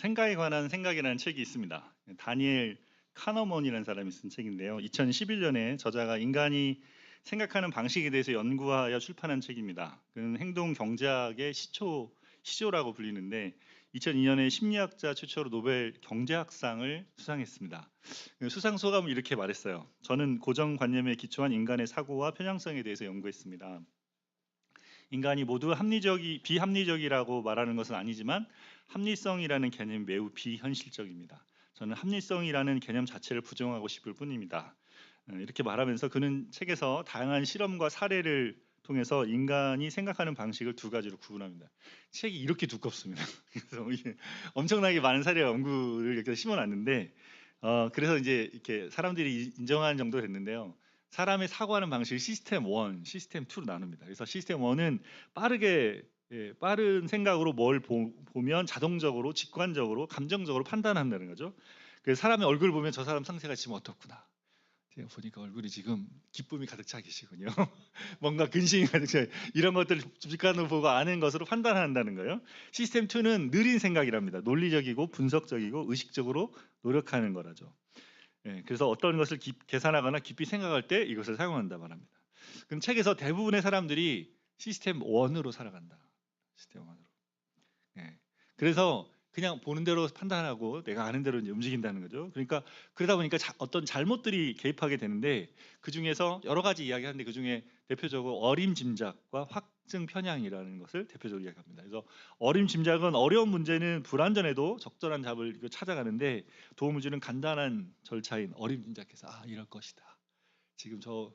생각에 관한 생각이라는 책이 있습니다. 다니엘 카너먼이라는 사람이 쓴 책인데요. 2011년에 저자가 인간이 생각하는 방식에 대해서 연구하여 출판한 책입니다. 그는 행동 경제학의 시조라고 불리는데 2002년에 심리학자 최초로 노벨 경제학상을 수상했습니다. 수상 소감을 이렇게 말했어요. 저는 고정관념에 기초한 인간의 사고와 편향성에 대해서 연구했습니다. 인간이 모두 비합리적이라고 말하는 것은 아니지만 합리성이라는 개념이 매우 비현실적입니다. 저는 합리성이라는 개념 자체를 부정하고 싶을 뿐입니다. 이렇게 말하면서 그는 책에서 다양한 실험과 사례를 통해서 인간이 생각하는 방식을 두 가지로 구분합니다. 책이 이렇게 두껍습니다. 그래서 이게 엄청나게 많은 사례와 연구를 이렇게 심어놨는데, 그래서 이제 이렇게 사람들이 인정하는 정도 됐는데요. 사람의 사고하는 방식을 시스템 1, 시스템 2로 나눕니다. 그래서 시스템 1은 빠른 생각으로 뭘 보면 자동적으로, 직관적으로, 감정적으로 판단한다는 거죠. 그래서 사람의 얼굴 보면 저 사람 상태가 지금 어떻구나. 제가 보니까 얼굴이 지금 기쁨이 가득 차 계시군요. 뭔가 근심이 가득 차. 이런 것들을 직관으로 보고 아는 것으로 판단한다는 거예요. 시스템 2는 느린 생각이랍니다. 논리적이고 분석적이고 의식적으로 노력하는 거라죠. 그래서 어떤 것을 계산하거나 깊이 생각할 때 이것을 사용한다 말합니다. 그럼 책에서 대부분의 사람들이 시스템 1으로 살아간다. 시스템 1으로. 그래서 그냥 보는 대로 판단하고 내가 아는 대로 이제 움직인다는 거죠. 그러니까 그러다 보니까 어떤 잘못들이 개입하게 되는데 그 중에서 여러 가지 이야기하는데 그 중에 대표적으로 어림짐작과 확증 편향이라는 것을 대표적으로 이야기합니다. 그래서 어림짐작은 어려운 문제는 불완전해도 적절한 답을 찾아가는데 도움을 주는 간단한 절차인 어림짐작해서 이럴 것이다. 지금 저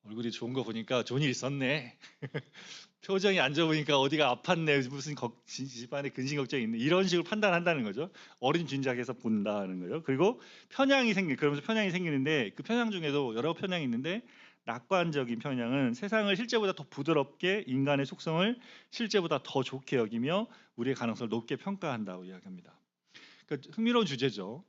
얼굴이 좋은 거 보니까 좋은 일 있었네. 표정이 안 좋으니까 어디가 아팠네, 무슨 집안에 근심 걱정이 있네, 이런 식으로 판단한다는 거죠. 어린 진작에서 본다는 거예요. 그리고 그러면서 편향이 생기는데 그 편향 중에도 여러 편향이 있는데 낙관적인 편향은 세상을 실제보다 더 부드럽게 인간의 속성을 실제보다 더 좋게 여기며 우리의 가능성을 높게 평가한다고 이야기합니다. 그러니까 흥미로운 주제죠.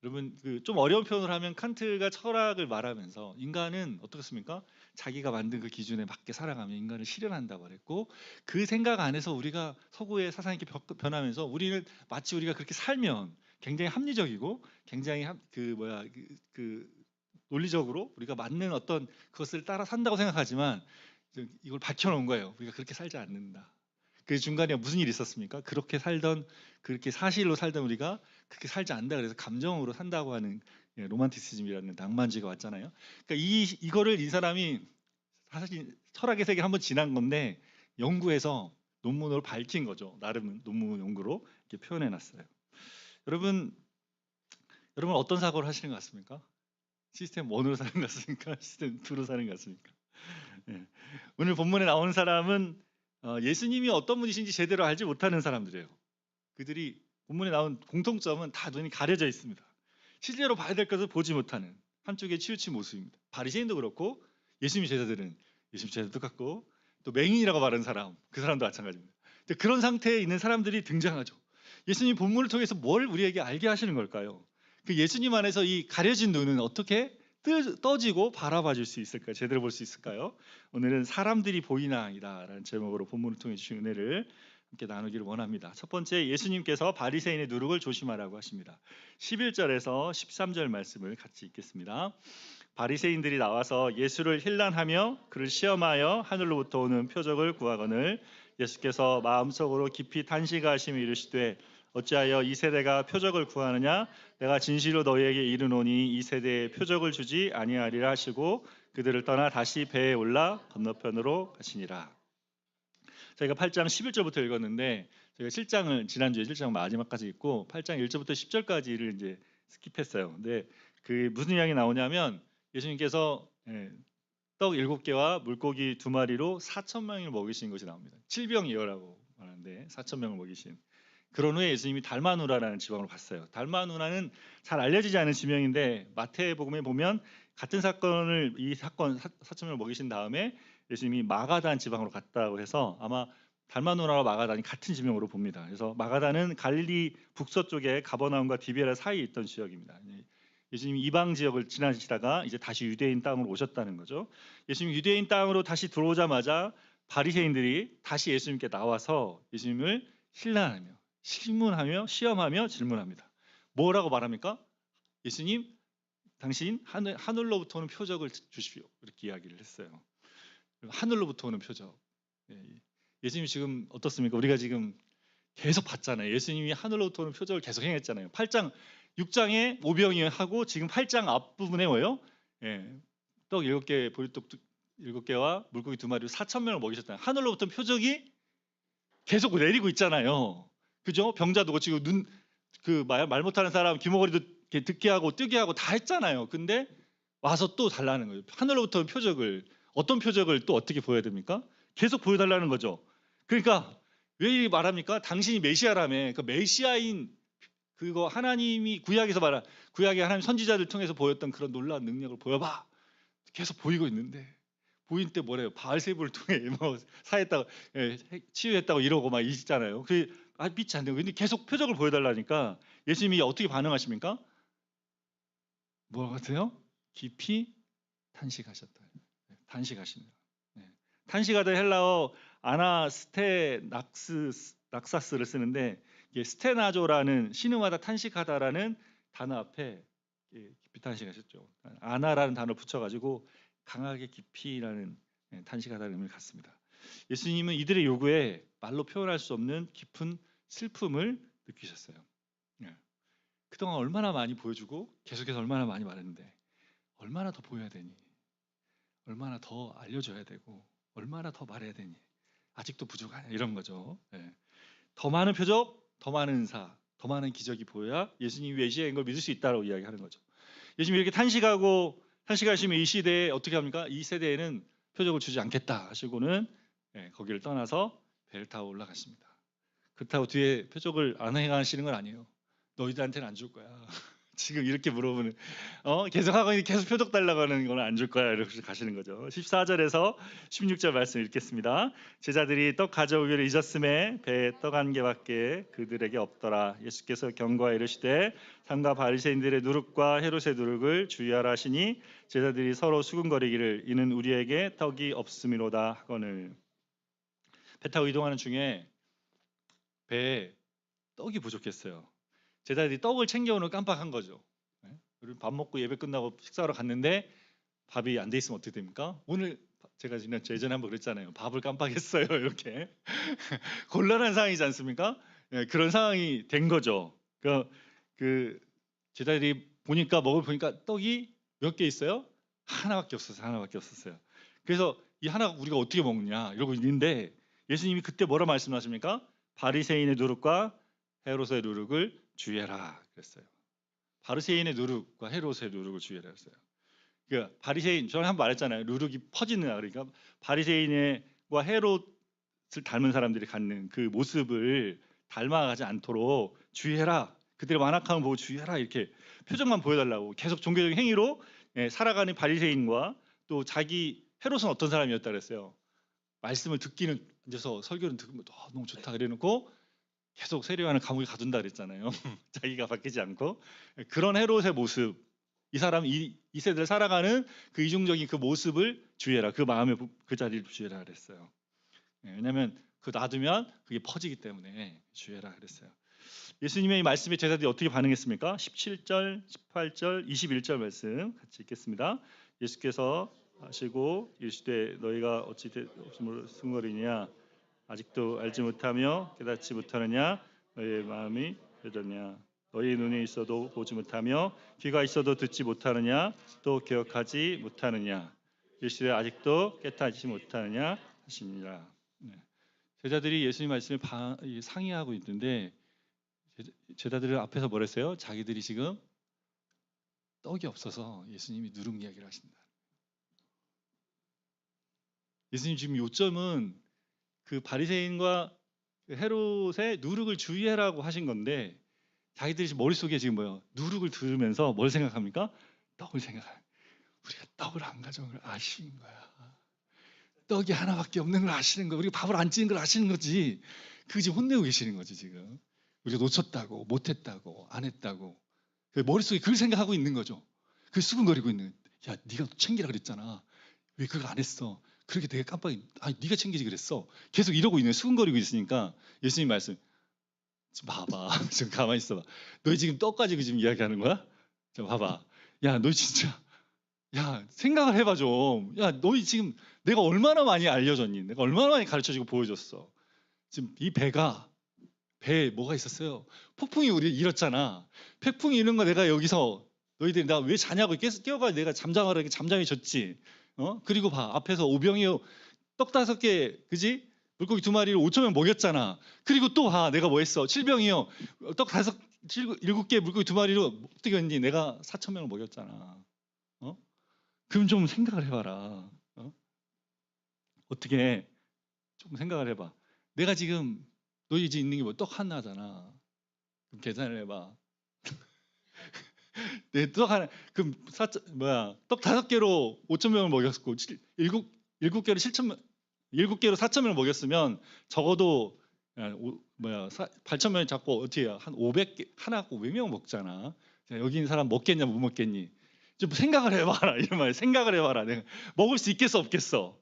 여러분 좀 어려운 표현을 하면 칸트가 철학을 말하면서 인간은 어떻습니까? 자기가 만든 그 기준에 맞게 살아가면 인간을 실현한다고 그랬고 그 생각 안에서 우리가 서구의 사상이 이렇게 변하면서 우리는 마치 우리가 그렇게 살면 굉장히 합리적이고 굉장히 논리적으로 우리가 맞는 어떤 그것을 따라 산다고 생각하지만 이걸 밝혀놓은 거예요. 우리가 그렇게 살지 않는다. 그 중간에 무슨 일이 있었습니까? 그렇게 사실로 살던 우리가 그렇게 살지 않는다. 그래서 감정으로 산다고 하는 로만티시즘이라는 낭만주의가 왔잖아요. 그러니까 이거를 이 사람이 사실 철학의 세계를 한번 지난 건데 연구해서 논문으로 밝힌 거죠. 나름 논문 연구로 이렇게 표현해 놨어요. 여러분 어떤 사고를 하시는 것 같습니까? 시스템 1으로 사는 것 같습니까? 시스템 2로 사는 것 같습니까? 오늘 본문에 나오는 사람은 예수님이 어떤 분이신지 제대로 알지 못하는 사람들이에요. 그들이 본문에 나온 공통점은 다 눈이 가려져 있습니다. 실제로 봐야 될 것을 보지 못하는 한쪽에 치우친 모습입니다. 바리새인도 그렇고 예수님 제자들은 예수님 제자도 똑같고 또 맹인이라고 말하는 사람, 그 사람도 마찬가지입니다. 그런 상태에 있는 사람들이 등장하죠. 예수님 본문을 통해서 뭘 우리에게 알게 하시는 걸까요? 그 예수님 안에서 이 가려진 눈은 어떻게 떠지고 바라봐 줄 수 있을까요? 제대로 볼 수 있을까요? 오늘은 사람들이 보이나이다라는 제목으로 본문을 통해 주신 은혜를 함께 나누기를 원합니다. 첫 번째, 예수님께서 바리새인의 누룩을 조심하라고 하십니다. 11절에서 13절 말씀을 같이 읽겠습니다. 바리새인들이 나와서 예수를 힐난하며 그를 시험하여 하늘로부터 오는 표적을 구하거늘 예수께서 마음속으로 깊이 탄식하시며 이르시되 어찌하여 이 세대가 표적을 구하느냐? 내가 진실로 너희에게 이르노니 이 세대에 표적을 주지 아니하리라 하시고 그들을 떠나 다시 배에 올라 건너편으로 가시니라. 저희가 8장 11절부터 읽었는데 저희가 지난주에 7장 마지막까지 읽고 8장 1절부터 10절까지를 이제 스킵했어요. 근데 그 무슨 이야기 나오냐면 예수님께서 떡 7개와 물고기 2마리로 4,000명을 먹이신 것이 나옵니다. 칠병이어라고 하는데 4,000명을 먹이신. 그런 후에 예수님이 달마누라라는 지방으로 갔어요. 달마누라는 잘 알려지지 않은 지명인데 마태복음에 보면 같은 사건을 4,000명을 먹이신 다음에 예수님이 마가단 지방으로 갔다고 해서 아마 달마누라와 마가단이 같은 지명으로 봅니다. 그래서 마가단은 갈릴리 북서쪽에 가버나움과 디베라 사이에 있던 지역입니다. 예수님이 이방 지역을 지나시다가 이제 다시 유대인 땅으로 오셨다는 거죠. 예수님 유대인 땅으로 다시 들어오자마자 바리새인들이 다시 예수님께 나와서 예수님을 힐난하며 시험하며 질문합니다. 뭐라고 말합니까? 예수님, 당신 하늘로부터 오는 표적을 주십시오. 이렇게 이야기를 했어요. 하늘로부터 오는 표적. 예수님이 지금 어떻습니까? 우리가 지금 계속 봤잖아요. 예수님이 하늘로부터 오는 표적을 계속 행했잖아요. 6장에 오병이 하고 지금 8장 앞부분에 뭐예요? 떡 7개, 보리떡 7개와 물고기 2마리로 4,000명을 먹이셨잖아요. 하늘로부터 표적이 계속 내리고 있잖아요. 그죠? 병자도 고치고 말 못하는 사람 귀머거리도 듣게 하고 뜨게 하고 다 했잖아요. 근데 와서 또 달라는 거예요. 하늘로부터 표적을, 어떤 표적을 또 어떻게 보여야 됩니까? 계속 보여달라는 거죠. 그러니까 왜 말합니까? 당신이 메시아라며. 그 메시아인 그거 하나님이 구약에서 말한, 구약의 하나님 선지자들 통해서 보였던 그런 놀라운 능력을 보여봐. 계속 보이고 있는데, 보일 때 뭐래요? 바알세불을 통해 뭐 사했다고, 치유했다고 이러고 막 있잖아요. 믿지 않는 거예요. 근데 계속 표적을 보여달라니까 예수님이 어떻게 반응하십니까? 뭐 같아요? 깊이 탄식하셨다. 탄식하시네요. 탄식하다 헬라어 낙사스를 쓰는데, 이게 스테나조라는 신음하다 탄식하다라는 단어 앞에 깊이 탄식하셨죠. 아나라는 단어 붙여가지고 강하게 깊이라는 탄식하다는 의미를 갖습니다. 예수님은 이들의 요구에 말로 표현할 수 없는 깊은 슬픔을 느끼셨어요. 그동안 얼마나 많이 보여주고 계속해서 얼마나 많이 말했는데 얼마나 더 보여야 되니, 얼마나 더 알려줘야 되고 얼마나 더 말해야 되니 아직도 부족하냐, 이런 거죠. 더 많은 표적, 더 많은 은사, 더 많은 기적이 보여야 예수님이 메시아인 걸 믿을 수 있다고 이야기하는 거죠. 예수님이 이렇게 탄식하시면 이 시대에 어떻게 합니까? 이 세대에는 표적을 주지 않겠다 하시고는 거기를 떠나서 배를 타고 올라갔습니다. 그렇다고 뒤에 표적을 안 행하시는 건 아니에요. 너희들한테는 안 줄 거야. 지금 이렇게 물어보는, 계속 하고 계속 표적 달라고 하는 건 안 줄 거야, 이렇게 가시는 거죠. 14절에서 16절 말씀 읽겠습니다. 제자들이 떡 가져오기를 잊었음에 배에 떡 한 개밖에 그들에게 없더라. 예수께서 경고하여 이르시되 삼가 바리새인들의 누룩과 헤롯의 누룩을 주의하라 하시니 제자들이 서로 수군거리기를 이는 우리에게 떡이 없음이로다 하거늘. 배 타고 이동하는 중에 배에 떡이 부족했어요. 제자들이 떡을 챙겨오는 깜빡한 거죠. 우리 밥 먹고 예배 끝나고 식사하러 갔는데 밥이 안 돼 있으면 어떻게 됩니까? 오늘 제가 예전에 한번 그랬잖아요. 밥을 깜빡했어요. 이렇게 곤란한 상황이지 않습니까? 그런 상황이 된 거죠. 그 제자들이 보니까 떡이 몇 개 있어요? 하나밖에 없었어요. 그래서 이 하나 우리가 어떻게 먹냐 이러고 있는데 예수님이 그때 뭐라 말씀하십니까? 바리새인의 누룩과 헤롯의 누룩을 주의해라 그랬어요. 바리새인의 누룩과 헤롯의 누룩을 주의해라 그랬어요. 그러니까 바리새인, 저는 한번 말했잖아요. 누룩이 퍼지는, 그러니까 바리새인과 헤롯을 닮은 사람들이 갖는 그 모습을 닮아가지 않도록 주의해라. 그들의 완악함을 보고 주의해라. 이렇게 표정만 보여달라고 계속 종교적인 행위로 살아가는 바리새인과 또 자기 헤롯은 어떤 사람이었다 그랬어요. 말씀을 듣기는 앉아서 설교는 듣고 너무 좋다 그래놓고 계속 세례요한을 감옥에 가둔다 그랬잖아요. 자기가 바뀌지 않고. 그런 헤롯의 모습, 이 사람 이 세대를 살아가는 그 이중적인 그 모습을 주의해라. 그 마음에 그 자리를 주의해라 그랬어요. 왜냐하면 그 놔두면 그게 퍼지기 때문에 주의해라 그랬어요. 예수님의 이 말씀에 제자들이 어떻게 반응했습니까? 17절, 18절, 21절 말씀 같이 읽겠습니다. 예수께서 하시고 이르시되 너희가 어찌 없음으로 승거리냐 아직도 알지 못하며 깨닫지 못하느냐 너희의 마음이 여졌냐 너희 눈이 있어도 보지 못하며 귀가 있어도 듣지 못하느냐 또 기억하지 못하느냐 이르시되 아직도 깨닫지 못하느냐 하시니라. 제자들이 예수님 말씀을 상의하고 있는데 제자들은 앞에서 뭐랬어요? 자기들이 지금 떡이 없어서 예수님이 누룩 이야기를 하신다. 예수님 지금 요점은 그 바리새인과 헤롯의 누룩을 주의하라고 하신 건데 자기들이 머릿속에 지금 뭐예요? 누룩을 들으면서 뭘 생각합니까? 떡을 생각해요. 우리가 떡을 안 가져온 걸 아시는 거야. 떡이 하나밖에 없는 걸 아시는 거야. 우리가 밥을 안 찌는 걸 아시는 거지. 그거 지금 혼내고 계시는 거지 지금. 우리가 놓쳤다고, 못했다고, 안 했다고. 그 머릿속에 그걸 생각하고 있는 거죠. 그 수근거리고 있는. 야, 네가 챙기라 그랬잖아. 왜 그거 안 했어? 그렇게 되게 깜빡이. 아니, 네가 챙기지 그랬어. 계속 이러고 있는, 수근거리고 있으니까 예수님 말씀. 지금 봐봐. 지금 가만히 있어봐. 너희 지금 떡 가지고 지금 이야기하는 거야? 자, 봐봐. 야, 너 진짜, 야, 생각을 해봐 좀. 야, 너희 지금 내가 얼마나 많이 알려줬니? 내가 얼마나 많이 가르쳐주고 보여줬어. 지금 이 배에 뭐가 있었어요? 폭풍이 우리 잃었잖아. 폭풍이 이런 거 내가 여기서 너희들이 나 왜 자냐고 깨워가 내가 잠잠하라 잠잠히 줬지. 그리고 봐 앞에서 오병이어 떡 5개 그지? 물고기 2마리를 5,000명 먹였잖아. 그리고 또 봐 내가 뭐 했어? 7병이요 떡 7개 물고기 2마리로 어떻게 했니? 내가 4,000명을 먹였잖아. 그럼 좀 생각을 해봐라. 어떻게 좀 생각을 해봐. 내가 지금 너희 집 있는 게 뭐 떡 하나잖아. 그럼 계산을 해봐. 내 떡 하나 그럼 떡 5개로 5,000명을 먹였고 7개로 7개로 4,000명을 먹였으면 적어도 8,000명을 잡고 어떻게 해야 한 500개 하나 갖고 500명 먹잖아. 여기 있는 사람 먹겠냐 못 먹겠니? 좀 생각을 해봐라. 이런 말 생각을 해봐라. 내가 먹을 수 있겠어 없겠어?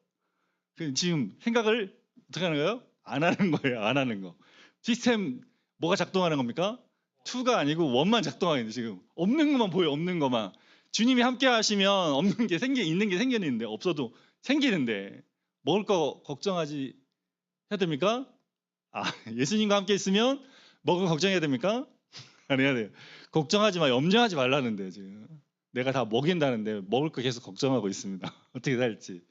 지금 생각을 어떻게 하는 거예요? 안 하는 거예요. 안 하는 거. 시스템 뭐가 작동하는 겁니까? 2가 아니고 1만 작동하는데 지금 없는 것만 보여. 없는 것만. 주님이 함께 하시면 없는 게 있는 게 생기는데 없어도 생기는데 먹을 거 걱정하지 해야 됩니까? 예수님과 함께 있으면 먹을 거 걱정해야 됩니까? 안 해야 돼요. 걱정하지 마. 염려하지 말라는데 지금 내가 다 먹인다는데 먹을 거 계속 걱정하고 있습니다. 어떻게 살지?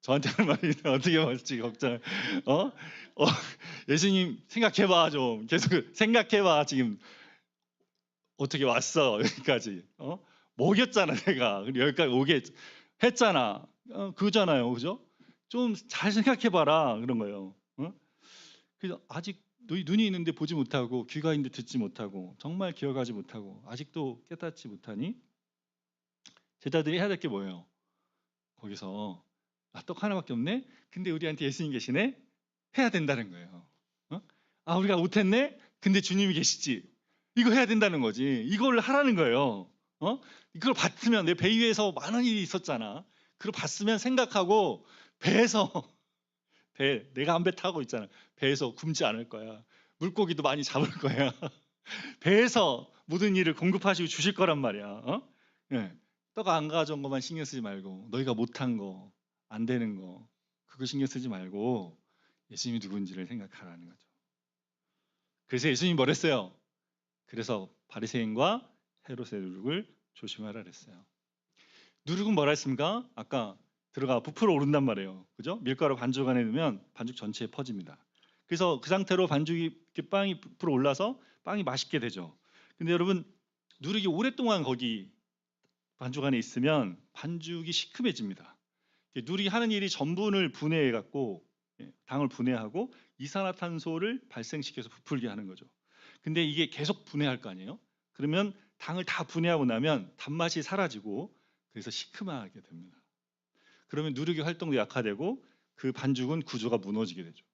저한테 하는 말인데 어떻게 할지 걱정. 예수님 생각해봐 좀 계속 생각해봐 지금 어떻게 왔어 여기까지 먹였잖아 내가 여기까지 오게 했잖아 그거잖아요 그죠? 좀 잘 생각해봐라 그런 거예요. 그래서 아직 너희 눈이 있는데 보지 못하고 귀가 있는데 듣지 못하고 정말 기억하지 못하고 아직도 깨닫지 못하니 제자들이 해야 될 게 뭐예요? 거기서 떡 하나밖에 없네? 근데 우리한테 예수님 계시네? 해야 된다는 거예요. 우리가 못했네? 근데 주님이 계시지. 이거 해야 된다는 거지. 이걸 하라는 거예요. 이걸 봤으면 내 배 위에서 많은 일이 있었잖아. 그걸 봤으면 생각하고 배에서 내가 한 배 타고 있잖아. 배에서 굶지 않을 거야. 물고기도 많이 잡을 거야. 배에서 모든 일을 공급하시고 주실 거란 말이야. 예. 떡 안 가져온 것만 신경 쓰지 말고 너희가 못한 거 안 되는 거 그거 신경 쓰지 말고 예수님이 누군지를 생각하라는 거죠. 그래서 예수님이 뭐랬어요? 그래서 바리새인과 헤롯의 누룩을 조심하라 그랬어요. 누룩은 뭐라 했습니까? 아까 들어가 부풀어 오른단 말이에요. 그죠? 밀가루 반죽 안에 넣으면 반죽 전체에 퍼집니다. 그래서 그 상태로 반죽이 빵이 부풀어 올라서 빵이 맛있게 되죠. 근데 여러분 누룩이 오랫동안 거기 반죽 안에 있으면 반죽이 시큼해집니다. 누룩이 하는 일이 전분을 분해해 갖고 당을 분해하고 이산화탄소를 발생시켜서 부풀게 하는 거죠. 근데 이게 계속 분해할 거 아니에요? 그러면 당을 다 분해하고 나면 단맛이 사라지고 그래서 시큼하게 됩니다. 그러면 누룩의 활동도 약화되고 그 반죽은 구조가 무너지게 되죠.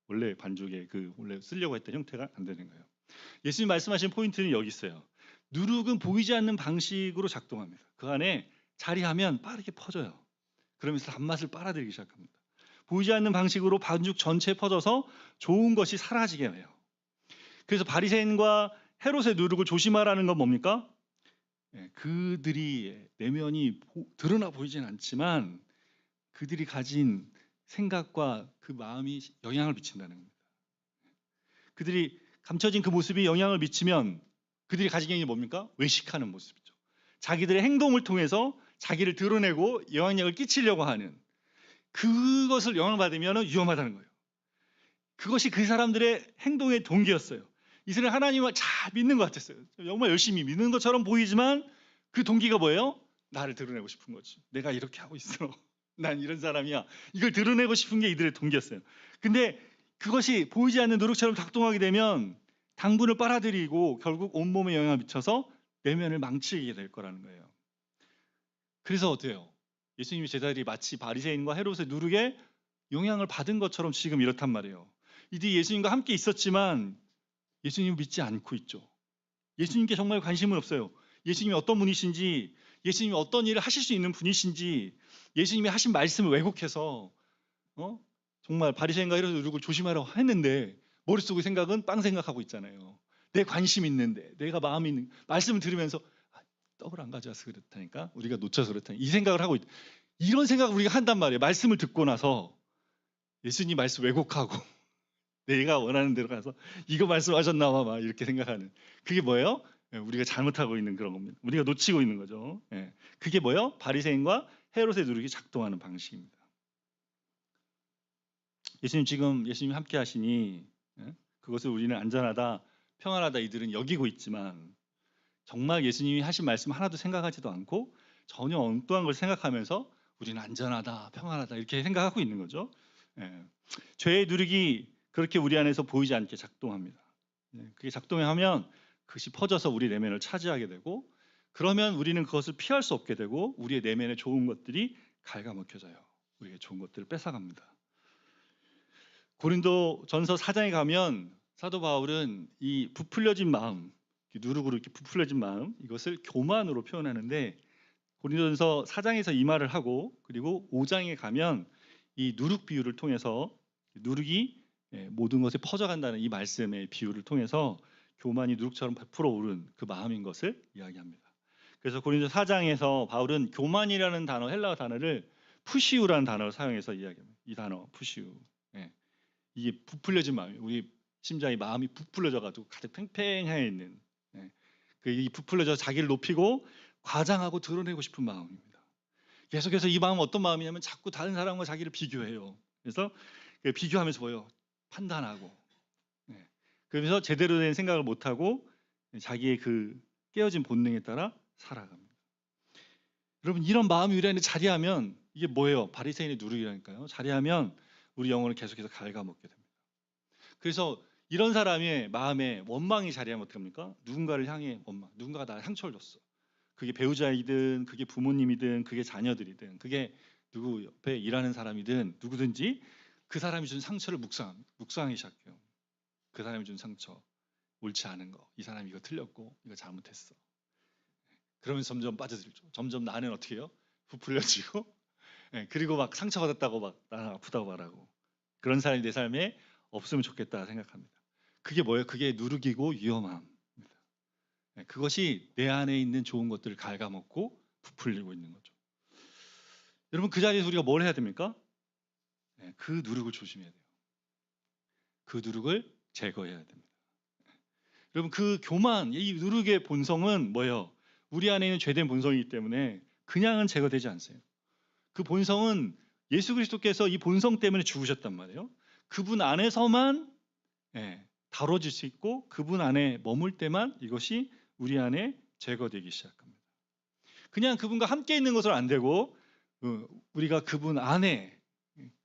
원래 반죽의 원래 쓰려고 했던 형태가 안 되는 거예요. 예수님 말씀하신 포인트는 여기 있어요. 누룩은 보이지 않는 방식으로 작동합니다. 그 안에 자리하면 빠르게 퍼져요. 그러면서 단맛을 빨아들이기 시작합니다. 보이지 않는 방식으로 반죽 전체에 퍼져서 좋은 것이 사라지게 해요. 그래서 바리새인과 헤롯의 누룩을 조심하라는 건 뭡니까? 그들이 내면이 드러나 보이진 않지만 그들이 가진 생각과 그 마음이 영향을 미친다는 겁니다. 그들이 감춰진 그 모습이 영향을 미치면 그들이 가진 게 뭡니까? 외식하는 모습이죠. 자기들의 행동을 통해서 자기를 드러내고 영향력을 끼치려고 하는 그것을 영향받으면 위험하다는 거예요. 그것이 그 사람들의 행동의 동기였어요. 이들은 하나님을 잘 믿는 것 같았어요. 정말 열심히 믿는 것처럼 보이지만 그 동기가 뭐예요? 나를 드러내고 싶은 거지. 내가 이렇게 하고 있어. 난 이런 사람이야. 이걸 드러내고 싶은 게 이들의 동기였어요. 근데 그것이 보이지 않는 노력처럼 작동하게 되면 당분을 빨아들이고 결국 온몸에 영향을 미쳐서 내면을 망치게 될 거라는 거예요. 그래서 어때요? 예수님의 제자들이 마치 바리새인과 헤롯의 누룩에 영향을 받은 것처럼 지금 이렇단 말이에요. 이들이 예수님과 함께 있었지만 예수님을 믿지 않고 있죠. 예수님께 정말 관심은 없어요. 예수님이 어떤 분이신지, 예수님이 어떤 일을 하실 수 있는 분이신지, 예수님이 하신 말씀을 왜곡해서 정말 바리새인과 헤롯의 누룩을 조심하라고 했는데 머릿속의 생각은 빵 생각하고 있잖아요. 내 관심 있는데, 내가 마음이 있는, 말씀을 들으면서 떡을 안 가져와서 그렇다니까, 우리가 놓쳐서 그렇다니까, 이 생각을 하고 이런 생각을 우리가 한단 말이에요. 말씀을 듣고 나서 예수님 말씀 왜곡하고 내가 원하는 대로 가서 이거 말씀하셨나 봐, 막 이렇게 생각하는, 그게 뭐예요? 우리가 잘못하고 있는 그런 겁니다. 우리가 놓치고 있는 거죠. 그게 뭐예요? 바리새인과 헤롯의 누룩이 작동하는 방식입니다. 예수님 지금 예수님 함께 하시니 그것을 우리는 안전하다, 평안하다 이들은 여기고 있지만, 정말 예수님이 하신 말씀 하나도 생각하지도 않고 전혀 엉뚱한 걸 생각하면서 우리는 안전하다, 평안하다 이렇게 생각하고 있는 거죠. 죄의 누룩이 그렇게 우리 안에서 보이지 않게 작동합니다. 그게 작동하면 그것이 퍼져서 우리 내면을 차지하게 되고, 그러면 우리는 그것을 피할 수 없게 되고 우리의 내면에 좋은 것들이 갉아먹혀져요. 우리의 좋은 것들을 뺏어갑니다. 고린도 전서 4장에 가면 사도 바울은 이 부풀려진 마음, 누룩으로 이렇게 부풀려진 마음, 이것을 교만으로 표현하는데, 고린도전서 4장에서 이 말을 하고, 그리고 5장에 가면 이 누룩 비유를 통해서 누룩이 모든 것에 퍼져간다는 이 말씀의 비유를 통해서 교만이 누룩처럼 베풀어 오른 그 마음인 것을 이야기합니다. 그래서 고린도 4장에서 바울은 교만이라는 단어, 헬라어 단어를 푸시우라는 단어를 사용해서 이야기합니다. 이 단어 푸시우, 이게 부풀려진 마음이, 우리 심장이 마음이 부풀려져 가지고 가득 팽팽해 있는, 이 부풀려져 자기를 높이고 과장하고 드러내고 싶은 마음입니다. 계속해서 이 마음은 어떤 마음이냐면 자꾸 다른 사람과 자기를 비교해요. 그래서 비교하면서 뭐예요? 판단하고, 그러면서 제대로 된 생각을 못하고 자기의 그 깨어진 본능에 따라 살아갑니다. 여러분, 이런 마음이 우리 안에 자리하면 이게 뭐예요? 바리새인의 누룩이라니까요. 자리하면 우리 영혼을 계속해서 갉아먹게 됩니다. 그래서 이런 사람의 마음에 원망이 자리하면 어떡합니까? 누군가를 향해 원망, 누군가가 나를 상처를 줬어. 그게 배우자이든 그게 부모님이든 그게 자녀들이든 그게 누구 옆에 일하는 사람이든 누구든지 그 사람이 준 상처를 묵상하기 시작해요. 그 사람이 준 상처, 옳지 않은 거, 이 사람이 이거 틀렸고 이거 잘못했어. 그러면서 점점 빠져들죠. 점점 나는 어떻게 해요? 부풀려지고, 그리고 막 상처받았다고 막 나는 아프다고 말하고, 그런 사람이 내 삶에 없으면 좋겠다 생각합니다. 그게 뭐예요? 그게 누룩이고 위험함입니다. 그것이 내 안에 있는 좋은 것들을 갉아먹고 부풀리고 있는 거죠. 여러분, 그 자리에서 우리가 뭘 해야 됩니까? 그 누룩을 조심해야 돼요. 그 누룩을 제거해야 됩니다. 여러분, 그 교만, 이 누룩의 본성은 뭐예요? 우리 안에 있는 죄된 본성이기 때문에 그냥은 제거되지 않아요. 그 본성은 예수 그리스도께서 이 본성 때문에 죽으셨단 말이에요. 그분 안에서만 다뤄질 수 있고, 그분 안에 머물 때만 이것이 우리 안에 제거되기 시작합니다. 그냥 그분과 함께 있는 것은 안 되고, 우리가 그분 안에,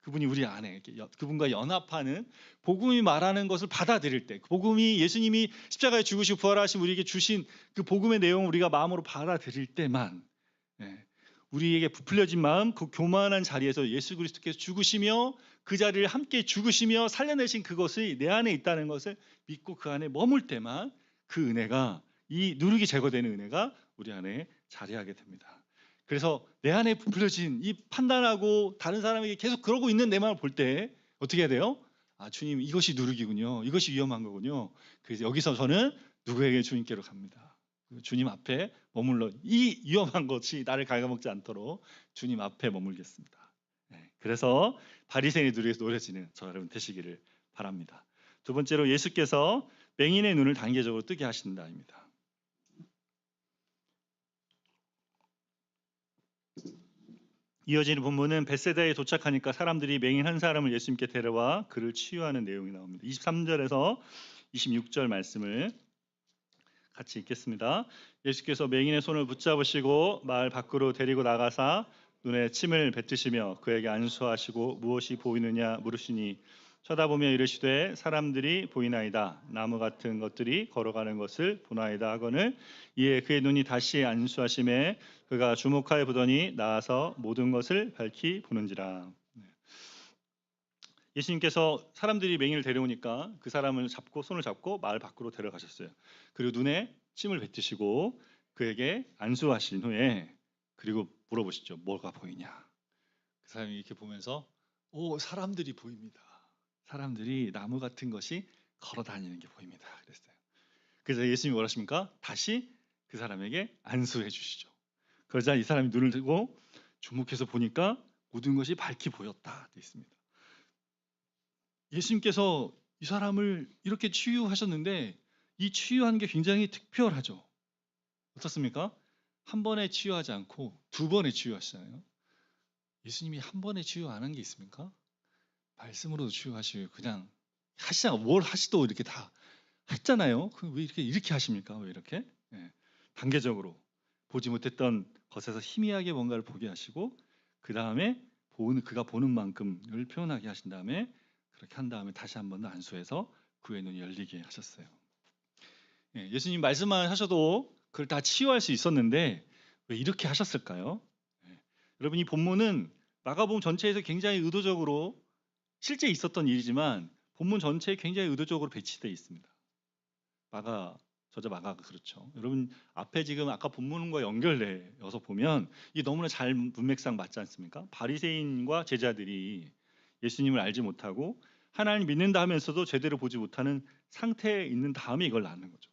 그분이 우리 안에 그분과 연합하는, 복음이 말하는 것을 받아들일 때, 복음이 예수님이 십자가에 죽으시고 부활하신 우리에게 주신 그 복음의 내용을 우리가 마음으로 받아들일 때만 우리에게 부풀려진 마음, 그 교만한 자리에서 예수 그리스도께서 죽으시며 그 자리를 함께 죽으시며 살려내신 그것이 내 안에 있다는 것을 믿고 그 안에 머물 때만 그 은혜가, 이 누룩이 제거되는 은혜가 우리 안에 자리하게 됩니다. 그래서 내 안에 부풀려진 이 판단하고 다른 사람에게 계속 그러고 있는 내 마음을 볼 때 어떻게 해야 돼요? 아, 주님, 이것이 누룩이군요. 이것이 위험한 거군요. 그래서 여기서 저는 누구에게 주님께로 갑니다. 주님 앞에 머물러 이 위험한 것이 나를 갉아먹지 않도록 주님 앞에 머물겠습니다. 그래서 바리새인의 누룩에서 노려지는 저 여러분 되시기를 바랍니다. 두 번째로, 예수께서 맹인의 눈을 단계적으로 뜨게 하신다입니다. 이어지는 본문은 벳세다에 도착하니까 사람들이 맹인 한 사람을 예수님께 데려와 그를 치유하는 내용이 나옵니다. 23절에서 26절 말씀을 같이 읽겠습니다. 예수께서 맹인의 손을 붙잡으시고 마을 밖으로 데리고 나가사 눈에 침을 뱉으시며 그에게 안수하시고 무엇이 보이느냐 물으시니 쳐다보며 이르시되 사람들이 보이나이다. 나무 같은 것들이 걸어가는 것을 보나이다 하거늘 이에 그의 눈이 다시 안수하심에 그가 주목하여 보더니 나아서 모든 것을 밝히 보는지라. 예수님께서 사람들이 맹인을 데려오니까 그 사람을 잡고 손을 잡고 마을 밖으로 데려가셨어요. 그리고 눈에 침을 뱉으시고 그에게 안수하신 후에 그리고 물어보시죠. 뭐가 보이냐? 그 사람이 이렇게 보면서 사람들이 보입니다. 사람들이 나무 같은 것이 걸어 다니는 게 보입니다. 그랬어요. 그래서 예수님이 뭐라 하십니까? 다시 그 사람에게 안수해 주시죠. 그러자 이 사람이 눈을 들고 주목해서 보니까 모든 것이 밝게 보였다 되어 있습니다. 예수님께서 이 사람을 이렇게 치유하셨는데 이 치유한 게 굉장히 특별하죠. 어떻습니까? 한 번에 치유하지 않고 두 번에 치유하시잖아요. 예수님이 한 번에 치유 안 한 게 있습니까? 말씀으로도 치유하시고 그냥 하시잖아요. 뭘 하시도 이렇게 다 했잖아요. 그럼 왜 이렇게 하십니까? 왜 이렇게? 예. 단계적으로 보지 못했던 것에서 희미하게 뭔가를 보게 하시고 그 다음에 그가 보는 만큼을 표현하게 하신 다음에 그렇게 한 다음에 다시 한 번 더 안수해서 그의 눈이 열리게 하셨어요. 예, 예수님 말씀만 하셔도 그걸 다 치유할 수 있었는데 왜 이렇게 하셨을까요? 예, 여러분 이 본문은 마가복음 전체에서 굉장히 의도적으로 실제 있었던 일이지만 본문 전체에 굉장히 의도적으로 배치되어 있습니다. 저자 마가가 그렇죠. 여러분 앞에 지금 아까 본문과 연결되어서 보면 이게 너무나 잘 문맥상 맞지 않습니까? 바리새인과 제자들이 예수님을 알지 못하고 하나님 믿는다 하면서도 제대로 보지 못하는 상태에 있는 다음에 이걸 낳는 거죠.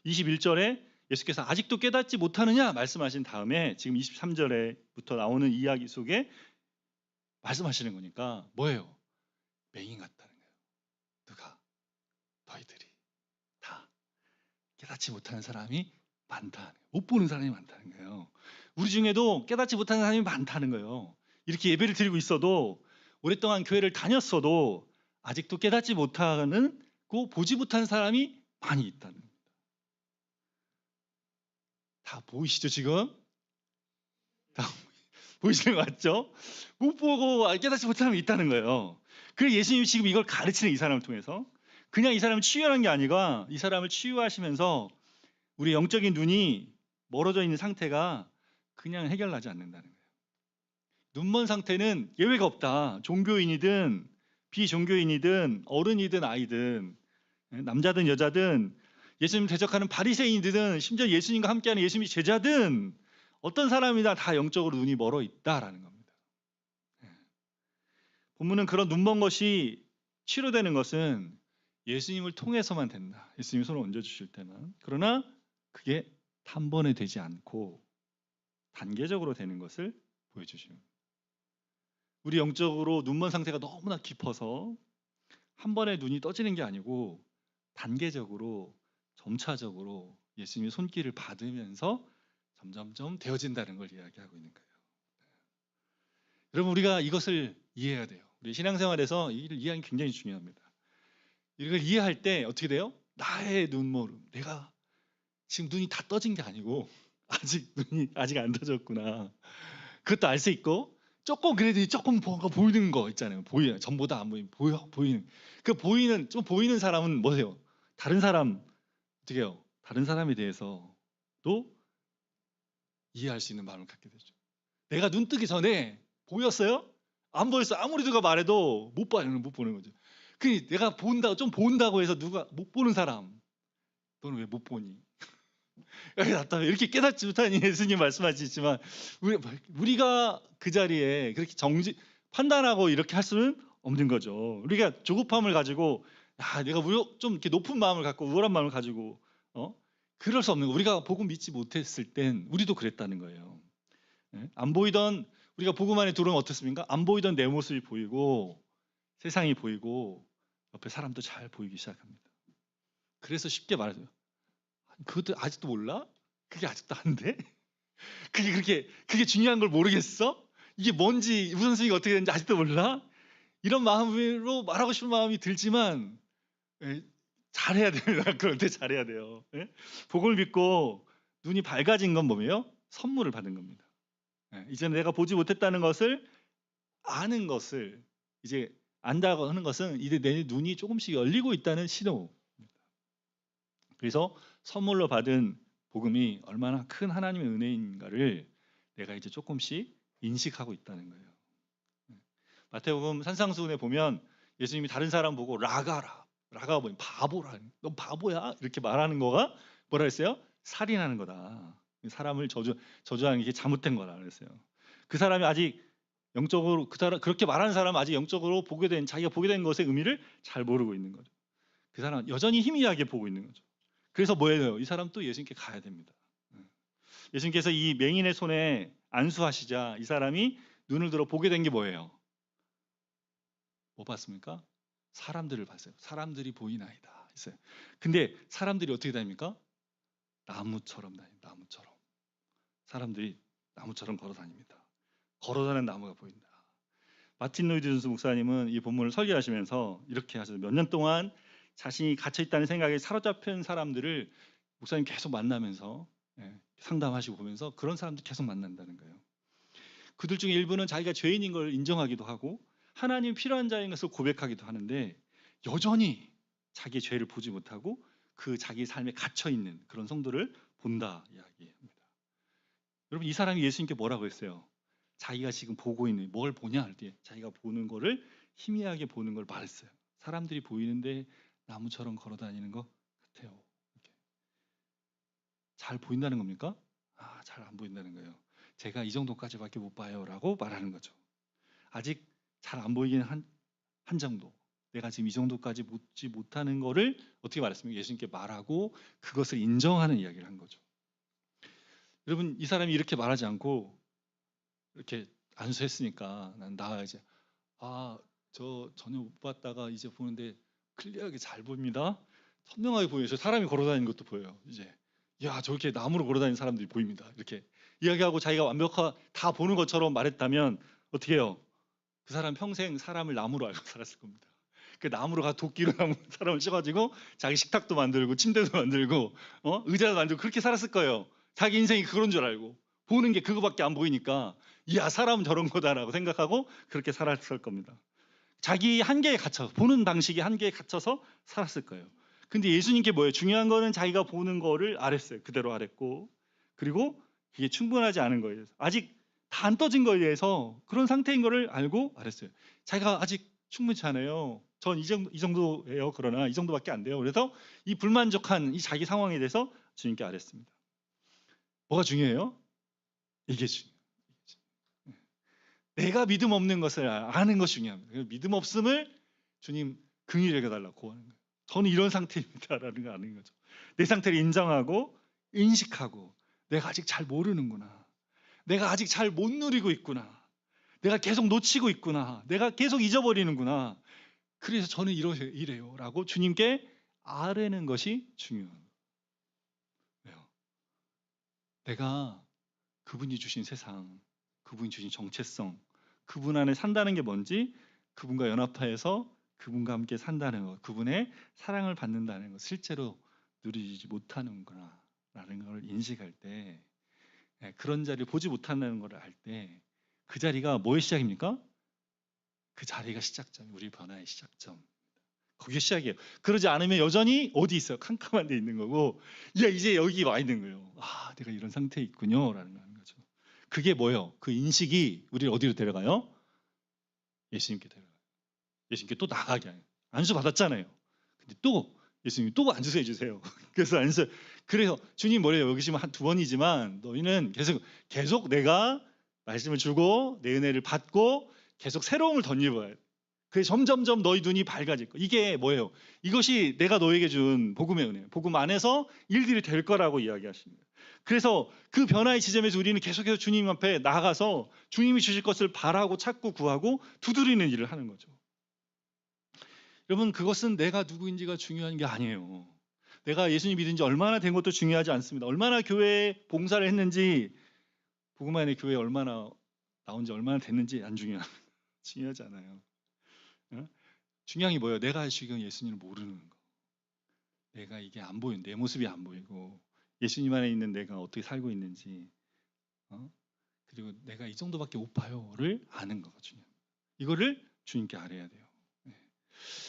21절에 예수께서 아직도 깨닫지 못하느냐 말씀하신 다음에 지금 23절에부터 나오는 이야기 속에 말씀하시는 거니까 뭐예요? 맹인 같다는 거예요. 누가? 너희들이 다 깨닫지 못하는 사람이 많다. 못 보는 사람이 많다는 거예요. 우리 중에도 깨닫지 못하는 사람이 많다는 거예요. 이렇게 예배를 드리고 있어도 오랫동안 교회를 다녔어도 아직도 깨닫지 못하는 보지 못하는 사람이 많이 있다는 겁니다. 다 보이시죠 지금? 다 보이시는 거 맞죠? 못 보고 깨닫지 못하는 사람이 있다는 거예요. 그래서 예수님이 지금 이걸 가르치는 이 사람을 통해서 그냥 이 사람을 치유하는 게 아니라 이 사람을 치유하시면서 우리 영적인 눈이 멀어져 있는 상태가 그냥 해결나지 않는다는 거예요. 눈먼 상태는 예외가 없다. 종교인이든 비종교인이든 어른이든 아이든 남자든 여자든 예수님 대적하는 바리새인이든 심지어 예수님과 함께하는 예수님의 제자든 어떤 사람이나 다 영적으로 눈이 멀어 있다라는 겁니다. 본문은 그런 눈먼 것이 치료되는 것은 예수님을 통해서만 된다. 예수님이 손을 얹어주실 때만. 그러나 그게 단번에 되지 않고 단계적으로 되는 것을 보여주십니다. 우리 영적으로 눈먼 상태가 너무나 깊어서 한 번에 눈이 떠지는 게 아니고 단계적으로 점차적으로 예수님의 손길을 받으면서 점점점 되어진다는 걸 이야기하고 있는 거예요. 여러분 우리가 이것을 이해해야 돼요. 우리 신앙생활에서 이를 이해하는 게 굉장히 중요합니다. 이걸 이해할 때 어떻게 돼요? 나의 눈모름, 내가 지금 눈이 다 떠진 게 아니고 눈이 아직 안 떠졌구나. 그것도 알 수 있고 조금 그래도 조금 뭔가 보이는 거 있잖아요. 보여요. 전보다 안 보이는. 그 보이는 사람은 뭐예요? 다른 사람 어떻게 해요? 다른 사람에 대해서도 이해할 수 있는 마음을 갖게 되죠. 내가 눈 뜨기 전에 보였어요? 안 보였어. 아무리 누가 말해도 못 보는 거죠. 그 내가 좀 본다고 해서 누가 못 보는 사람, 너는 왜 못 보니? 이렇게 깨닫지 못하니 예수님 말씀하시지만 우리가 그 자리에 그렇게 판단하고 이렇게 할 수는 없는 거죠. 우리가 조급함을 가지고 내가 좀 이렇게 높은 마음을 갖고 우월한 마음을 가지고 그럴 수 없는 거. 우리가 복음 믿지 못했을 땐 우리도 그랬다는 거예요. 안 보이던 우리가 복음 안에 들어오면 어떻습니까? 안 보이던 내 모습이 보이고 세상이 보이고 옆에 사람도 잘 보이기 시작합니다. 그래서 쉽게 말하죠. 그것도 아직도 몰라? 그게 아직도 안 돼? 그게 중요한 걸 모르겠어? 이게 뭔지 우선순위가 어떻게 되는지 아직도 몰라? 이런 마음으로 말하고 싶은 마음이 들지만 잘해야 됩니다. 그럴 때 잘해야 돼요. 복음을 믿고 눈이 밝아진 건 뭐예요? 선물을 받은 겁니다. 이제는 내가 보지 못했다는 것을 아는 것을 이제 안다고 하는 것은 이제 내 눈이 조금씩 열리고 있다는 신호입니다. 그래서 선물로 받은 복음이 얼마나 큰 하나님의 은혜인가를 내가 이제 조금씩 인식하고 있다는 거예요. 마태복음 산상수훈에 보면 예수님이 다른 사람 보고 라가라 뭐냐 바보라, 너 바보야 이렇게 말하는 거가 뭐라 했어요? 살인하는 거다. 사람을 저주하는 게 잘못된 거라 그랬어요. 그 사람이 아직 영적으로 그렇게 말하는 사람은 아직 영적으로 자기가 보게 된 것의 의미를 잘 모르고 있는 거죠. 그 사람은 여전히 희미하게 보고 있는 거죠. 그래서 뭐예요? 이 사람 또 예수님께 가야 됩니다. 예수님께서 이 맹인의 손에 안수하시자 이 사람이 눈을 들어 보게 된 게 뭐예요? 뭐 봤습니까? 사람들을 봤어요. 사람들이 보이나이다 했어요. 근데 사람들이 어떻게 다닙니까? 나무처럼 다닙니다. 나무처럼. 사람들이 나무처럼 걸어 다닙니다. 걸어다니는 나무가 보인다. 마틴 로이드 존스 목사님은 이 본문을 설계하시면서 이렇게 하셔요. 몇 년 동안 자신이 갇혀 있다는 생각에 사로잡힌 사람들을 목사님 계속 만나면서 상담하시고 보면서 그런 사람들 계속 만난다는 거예요. 그들 중에 일부는 자기가 죄인인 걸 인정하기도 하고 하나님 필요한 자인 것을 고백하기도 하는데 여전히 자기의 죄를 보지 못하고 그 자기 삶에 갇혀 있는 그런 성도를 본다 이야기합니다. 여러분 이 사람이 예수님께 뭐라고 했어요? 자기가 지금 보고 있는 뭘 보냐 할 때 자기가 보는 거를 희미하게 보는 걸 말했어요. 사람들이 보이는데 나무처럼 걸어 다니는 것 같아요. 이렇게. 잘 보인다는 겁니까? 잘 안 보인다는 거예요. 제가 이 정도까지밖에 못 봐요라고 말하는 거죠. 아직 잘 안 보이긴 한 정도. 내가 지금 이 정도까지 보지 못하는 거를 어떻게 말했습니까? 예수님께 말하고 그것을 인정하는 이야기를 한 거죠. 여러분 이 사람이 이렇게 말하지 않고 이렇게 안수했으니까 난 나가야지. 저 전혀 못 봤다가 이제 보는데 클리어하게 잘 보입니다. 선명하게 보여요. 저 사람이 걸어다니는 것도 보여요. 이제 저렇게 나무로 걸어다니는 사람들이 보입니다. 이렇게 이야기하고 자기가 다 보는 것처럼 말했다면 어떻게 해요? 그 사람 평생 사람을 나무로 알고 살았을 겁니다. 그 나무로 도끼로 사람을 씌가지고 자기 식탁도 만들고 침대도 만들고 의자도 만들고 그렇게 살았을 거예요. 자기 인생이 그런 줄 알고 보는 게 그거밖에 안 보이니까 사람은 저런 거다라고 생각하고 그렇게 살았을 겁니다. 자기 한계에 갇혀서 보는 방식이 한계에 갇혀서 살았을 거예요. 근데 예수님께 뭐예요? 중요한 거는 자기가 보는 거를 알았어요. 그대로 알았고 그리고 이게 충분하지 않은 거예요. 아직 다 안 떠진 거에 대해서 그런 상태인 거를 알고 알았어요. 자기가 아직 충분치 않아요. 전 이 정도예요. 그러나 이 정도밖에 안 돼요. 그래서 이 불만족한 이 자기 상황에 대해서 주님께 알았습니다. 뭐가 중요해요? 이게 중요해요. 내가 믿음 없는 것을 아는 것이 중요합니다. 믿음 없음을 주님 긍휼히 여겨달라고 구하는 거예요. 저는 이런 상태입니다라는 거 아는 거죠. 내 상태를 인정하고 인식하고 내가 아직 잘 모르는구나. 내가 아직 잘 못 누리고 있구나. 내가 계속 놓치고 있구나. 내가 계속 잊어버리는구나. 그래서 저는 이래요 라고 주님께 아뢰는 것이 중요한 거예요. 내가 그분이 주신 세상, 그분이 주신 정체성, 그분 안에 산다는 게 뭔지, 그분과 연합하여서 그분과 함께 산다는 것, 그분의 사랑을 받는다는 것, 실제로 누리지 못하는구나 라는 걸 인식할 때, 그런 자리를 보지 못한다는 걸 알 때 그 자리가 뭐의 시작입니까? 그 자리가 시작점, 우리 변화의 시작점. 거기에 시작이에요. 그러지 않으면 여전히 어디 있어요? 캄캄한 데 있는 거고 이제 여기 와 있는 거예요. 내가 이런 상태에 있군요 라는 거죠. 그게 뭐예요? 그 인식이 우리를 어디로 데려가요? 예수님께 데려가요. 예수님께 또 나가게 해요. 안수 받았잖아요. 근데 또 예수님이 또 안수해 주세요. 그래서 그래서 주님 뭐래요? 여기 지금 한 두 번이지만 너희는 계속 내가 말씀을 주고 내 은혜를 받고 계속 새로움을 덧입어야 돼. 그게 점점점 너희 눈이 밝아질 거. 이게 뭐예요? 이것이 내가 너에게 준 복음의 은혜예요. 복음 안에서 일들이 될 거라고 이야기하십니다. 그래서 그 변화의 지점에서 우리는 계속해서 주님 앞에 나아가서 주님이 주실 것을 바라고 찾고 구하고 두드리는 일을 하는 거죠. 여러분 그것은 내가 누구인지가 중요한 게 아니에요. 내가 예수님 믿은 지 얼마나 된 것도 중요하지 않습니다. 얼마나 교회에 봉사를 했는지 복음 안에 교회에 얼마나 나온 지 얼마나 됐는지 안 중요합니다. 중요하지 않아요. 중요한 게 뭐예요? 내가 지금 예수님을 모르는 거. 내가 이게 안 보이는 내 모습이 안 보이고 예수님 안에 있는 내가 어떻게 살고 있는지 그리고 내가 이 정도밖에 못 봐요를 아는 거가 중요합니다. 이거를 주님께 알아야 돼요.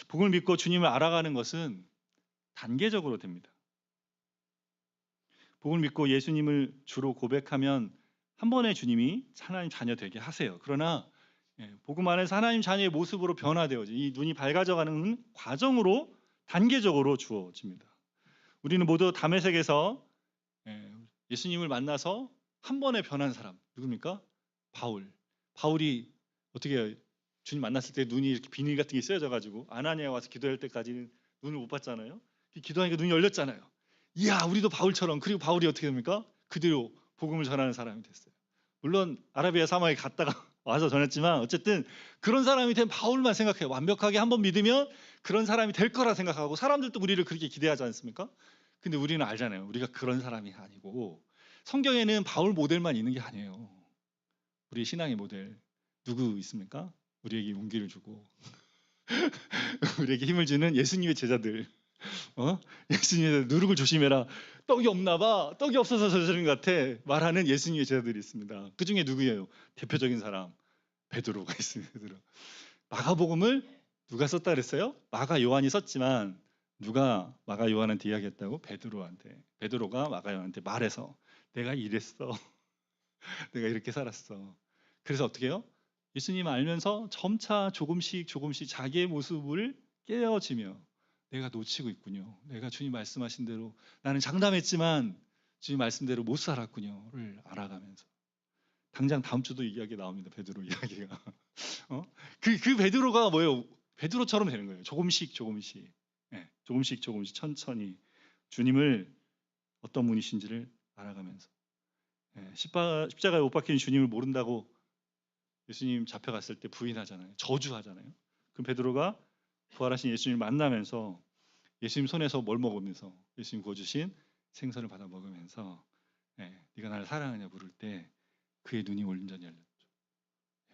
복음을 믿고 주님을 알아가는 것은 단계적으로 됩니다. 복음을 믿고 예수님을 주로 고백하면 한 번에 주님이 하나님 자녀 되게 하세요. 그러나 복음 안에서 하나님 자녀의 모습으로 변화되어져 이 눈이 밝아져가는 과정으로 단계적으로 주어집니다. 우리는 모두 다메섹에서 예수님을 만나서 한 번에 변한 사람 누굽니까? 바울이 어떻게 해요? 주님 만났을 때 눈이 이렇게 비닐 같은 게 쓰여져 가지고 아나니아 와서 기도할 때까지는 눈을 못 봤잖아요. 기도하니까 눈이 열렸잖아요. 이야, 우리도 바울처럼. 그리고 바울이 어떻게 됩니까? 그대로 복음을 전하는 사람이 됐어요. 물론 아라비아 사막에 갔다가 와서 전했지만 어쨌든 그런 사람이 된 바울만 생각해요. 완벽하게 한번 믿으면 그런 사람이 될 거라 생각하고 사람들도 우리를 그렇게 기대하지 않습니까? 근데 우리는 알잖아요. 우리가 그런 사람이 아니고 성경에는 바울 모델만 있는 게 아니에요. 우리의 신앙의 모델 누구 있습니까? 우리에게 용기를 주고 우리에게 힘을 주는 예수님의 제자들. 예수님의 누룩을 조심해라. 떡이 없나 봐. 떡이 없어서 저러는 것 같아. 말하는 예수님의 제자들이 있습니다. 그 중에 누구예요? 대표적인 사람 베드로가 있습니다. 베드로. 마가복음을 누가 썼다 그랬어요? 마가 요한이 썼지만 누가 마가 요한한테 이야기했다고? 베드로가 마가 요한한테 말해서 내가 이랬어. 내가 이렇게 살았어. 그래서 어떻게 해요? 예수님 알면서 점차 조금씩 자기의 모습을 깨어지며 내가 놓치고 있군요. 내가 주님 말씀하신 대로 나는 장담했지만 주님 말씀대로 못 살았군요를 알아가면서 당장 다음 주도 이야기 나옵니다. 베드로 이야기가. 그 베드로가 뭐예요? 베드로처럼 되는 거예요. 조금씩 네, 조금씩 천천히 주님을 어떤 분이신지를 알아가면서 네, 십자가에 못 박힌 주님을 모른다고 예수님 잡혀갔을 때 부인하잖아요. 저주하잖아요. 그럼 베드로가 부활하신 예수님을 만나면서 예수님 손에서 뭘 먹으면서 예수님 구워주신 생선을 받아 먹으면서 네가 나를 사랑하냐 부를 때 그의 눈이 온전히 열렸죠.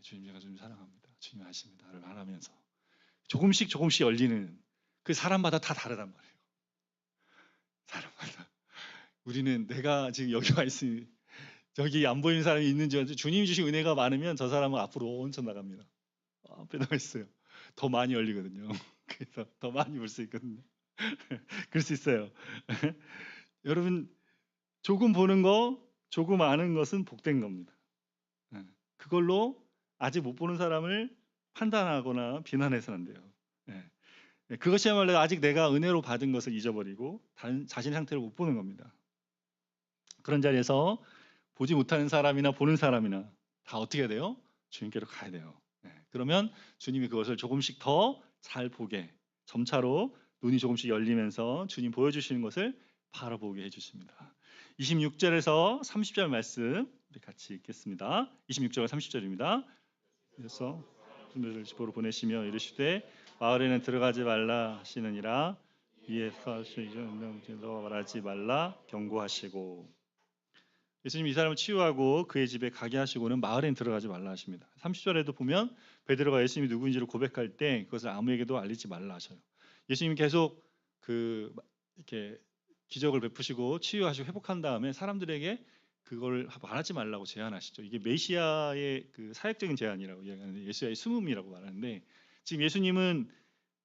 주님 제가 좀 사랑합니다. 주님 아십니다를 말하면서 조금씩 열리는 그 사람마다 다 다르단 말이에요. 사람마다. 우리는 내가 지금 여기 와 있으니 저기 안 보이는 사람이 있는지 주님이 주신 은혜가 많으면 저 사람은 앞으로 온천 나갑니다. 앞에 나가 있어요. 더 많이 열리거든요. 그래서 더 많이 볼 수 있거든요. 그럴 수 있어요. 여러분 조금 보는 거, 조금 아는 것은 복된 겁니다. 그걸로 아직 못 보는 사람을 판단하거나 비난해서는 안 돼요. 그것이야말로 아직 내가 은혜로 받은 것을 잊어버리고 자신의 상태를 못 보는 겁니다. 그런 자리에서 보지 못하는 사람이나 보는 사람이나 다 어떻게 해야 돼요? 주님께로 가야 돼요. 그러면 주님이 그것을 조금씩 더 잘 보게 점차로 눈이 조금씩 열리면서 주님 보여주시는 것을 바라보게 해주십니다. 26절에서 30절 말씀 우리 같이 읽겠습니다. 26절과 30절입니다. 그래서 준비를 집으로 보내시며 이르시되 마을에는 들어가지 말라 하시느니라 위에서 말하지 말라 경고하시고 예수님 이 사람을 치유하고 그의 집에 가게 하시고는 마을엔 들어가지 말라 하십니다. 30절에도 보면 베드로가 예수님이 누구인지를 고백할 때 그것을 아무에게도 알리지 말라 하셔요. 예수님이 계속 이렇게 기적을 베푸시고 치유하시고 회복한 다음에 사람들에게 그걸 말하지 말라고 제안하시죠. 이게 메시아의 그 사역적인 제안이라고 이야기하는데 예수의 숨음이라고 말하는데 지금 예수님은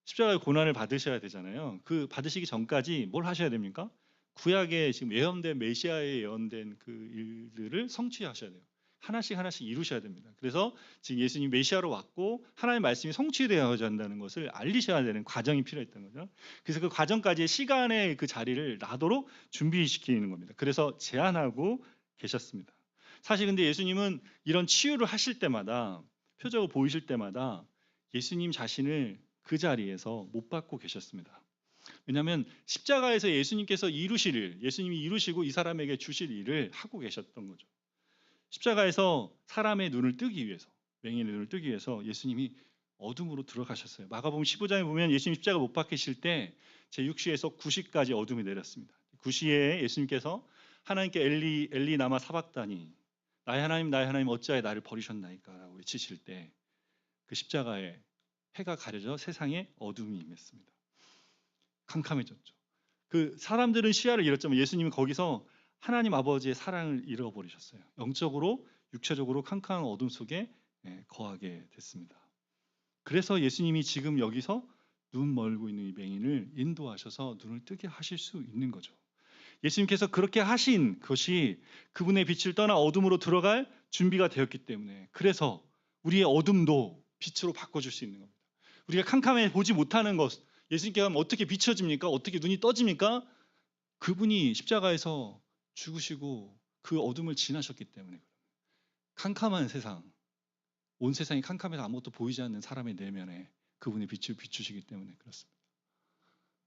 십자가의 고난을 받으셔야 되잖아요. 그 받으시기 전까지 뭘 하셔야 됩니까? 구약에 지금 예언된 메시아에 예언된 그 일들을 성취하셔야 돼요. 하나씩 이루셔야 됩니다. 그래서 지금 예수님 메시아로 왔고 하나님의 말씀이 성취되어야 한다는 것을 알리셔야 되는 과정이 필요했던 거죠. 그래서 그 과정까지의 시간의 그 자리를 나도록 준비시키는 겁니다. 그래서 제안하고 계셨습니다. 사실 근데 예수님은 이런 치유를 하실 때마다 표적을 보이실 때마다 예수님 자신을 그 자리에서 못 받고 계셨습니다. 왜냐하면 십자가에서 예수님께서 이루실 일, 예수님이 이루시고 이 사람에게 주실 일을 하고 계셨던 거죠. 십자가에서 사람의 눈을 뜨기 위해서, 맹인의 눈을 뜨기 위해서 예수님이 어둠으로 들어가셨어요. 마가복음 15장에 보면 예수님 십자가 못 박히실 때 제6시에서 9시까지 어둠이 내렸습니다. 9시에 예수님께서 하나님께 엘리 나마 사박다니 나의 하나님 어찌하여 나를 버리셨나이까 라고 외치실 때 그 십자가에 해가 가려져 세상에 어둠이 임했습니다. 캄캄해졌죠. 그 사람들은 시야를 잃었지만 예수님은 거기서 하나님 아버지의 사랑을 잃어버리셨어요. 영적으로 육체적으로 캄캄한 어둠 속에 거하게 됐습니다. 그래서 예수님이 지금 여기서 눈 멀고 있는 이 맹인을 인도하셔서 눈을 뜨게 하실 수 있는 거죠. 예수님께서 그렇게 하신 것이 그분의 빛을 떠나 어둠으로 들어갈 준비가 되었기 때문에 그래서 우리의 어둠도 빛으로 바꿔줄 수 있는 겁니다. 우리가 캄캄해 보지 못하는 것 예수님께 하면 어떻게 비춰집니까? 어떻게 눈이 떠집니까? 그분이 십자가에서 죽으시고 그 어둠을 지나셨기 때문에 캄캄한 세상 온 세상이 캄캄해서 아무것도 보이지 않는 사람의 내면에 그분의 빛을 비추시기 때문에 그렇습니다.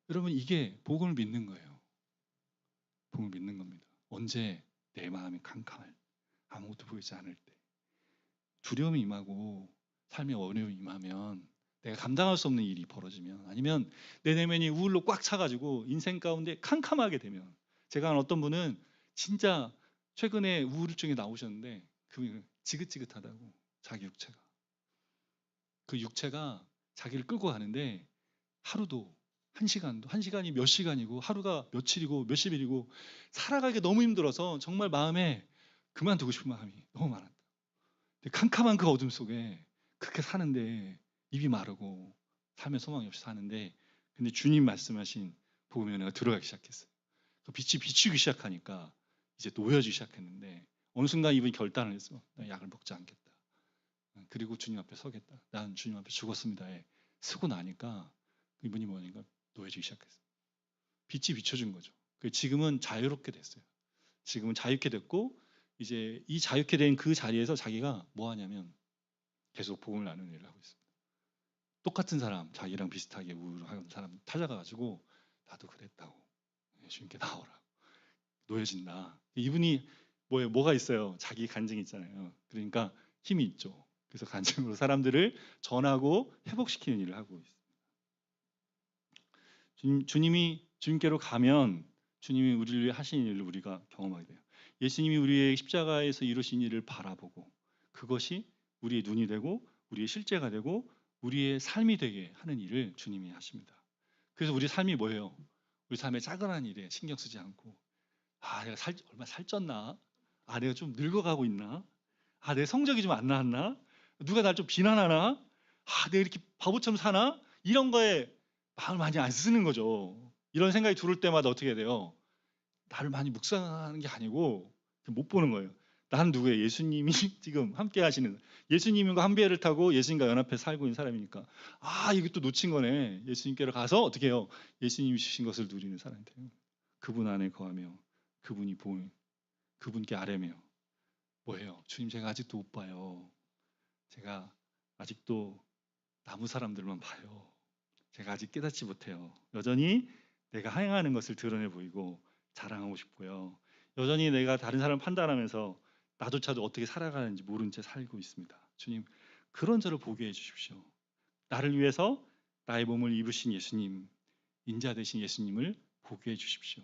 여러분 이게 복음을 믿는 거예요. 복음을 믿는 겁니다. 언제 내 마음이 캄캄할, 아무것도 보이지 않을 때, 두려움이 임하고 삶의 어려움이 임하면, 내가 감당할 수 없는 일이 벌어지면, 아니면 내 내면이 우울로 꽉 차가지고 인생 가운데 캄캄하게 되면, 제가 아는 어떤 분은 진짜 최근에 우울증이 나오셨는데 그 지긋지긋하다고, 자기 육체가, 그 육체가 자기를 끌고 가는데 하루도 한 시간도, 한 시간이 몇 시간이고 하루가 며칠이고 몇십일이고 살아가기 너무 힘들어서 정말 마음에 그만두고 싶은 마음이 너무 많았다. 근데 캄캄한 그 어둠 속에 그렇게 사는데, 입이 마르고 삶의 소망이 없이 사는데, 근데 주님 말씀하신 복음의 은혜가 들어가기 시작했어요. 그 빛이 비추기 시작하니까 이제 놓여지기 시작했는데, 어느 순간 이분이 결단을 했어. 나 약을 먹지 않겠다. 그리고 주님 앞에 서겠다. 난 주님 앞에 죽었습니다에 쓰고 나니까 이분이 뭐니까 놓여지기 시작했어요. 빛이 비춰준 거죠. 지금은 자유롭게 됐어요. 지금은 자유케 됐고, 이제 이 자유케 된 그 자리에서 자기가 뭐 하냐면 계속 복음을 나누는 일을 하고 있습니다. 똑같은 사람, 자기랑 비슷하게 우울한 사람 찾아가가지고 나도 그랬다고, 예수님께 나오라, 놓여진다. 이분이 뭐가 있어요? 자기 간증이 있잖아요. 그러니까 힘이 있죠. 그래서 간증으로 사람들을 전하고 회복시키는 일을 하고 있습니다. 주님께로 가면 주님이 우리를 위해 하신 일을 우리가 경험하게 돼요. 예수님이 우리의 십자가에서 이루신 일을 바라보고, 그것이 우리의 눈이 되고 우리의 실제가 되고 우리의 삶이 되게 하는 일을 주님이 하십니다. 그래서 우리 삶이 뭐예요? 우리 삶의 작은 일에 신경 쓰지 않고, 내가 얼마 살쪘나? 내가 좀 늙어가고 있나? 내 성적이 좀 안 나왔나? 누가 날 좀 비난하나? 내가 이렇게 바보처럼 사나? 이런 거에 마음을 많이 안 쓰는 거죠. 이런 생각이 들을 때마다 어떻게 돼요? 나를 많이 묵상하는 게 아니고 못 보는 거예요. 나는 누구예요? 예수님이 지금 함께 하시는, 예수님과 한 배를 타고 예수님과 연합해 살고 있는 사람이니까, 이게 또 놓친 거네. 예수님께로 가서 어떻게 해요? 예수님이 주신 것을 누리는 사람이 돼요. 그분 안에 거하며 그분이 보는, 그분께 아뢰며, 뭐예요? 주님, 제가 아직도 못 봐요. 제가 아직도 나무 사람들만 봐요. 제가 아직 깨닫지 못해요. 여전히 내가 행하는 것을 드러내 보이고 자랑하고 싶고요. 여전히 내가 다른 사람 판단하면서 나조차도 어떻게 살아가는지 모른 채 살고 있습니다. 주님, 그런 저를 보게 해주십시오. 나를 위해서 나의 몸을 입으신 예수님, 인자 되신 예수님을 보게 해주십시오.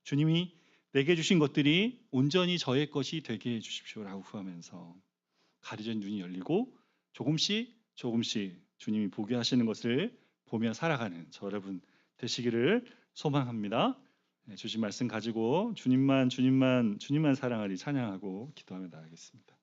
주님이 내게 주신 것들이 온전히 저의 것이 되게 해주십시오라고 구하면서 가려진 눈이 열리고 조금씩 주님이 보게 하시는 것을 보며 살아가는 저 여러분 되시기를 소망합니다. 주신 말씀 가지고 주님만 사랑하리 찬양하고 기도하며 나가겠습니다.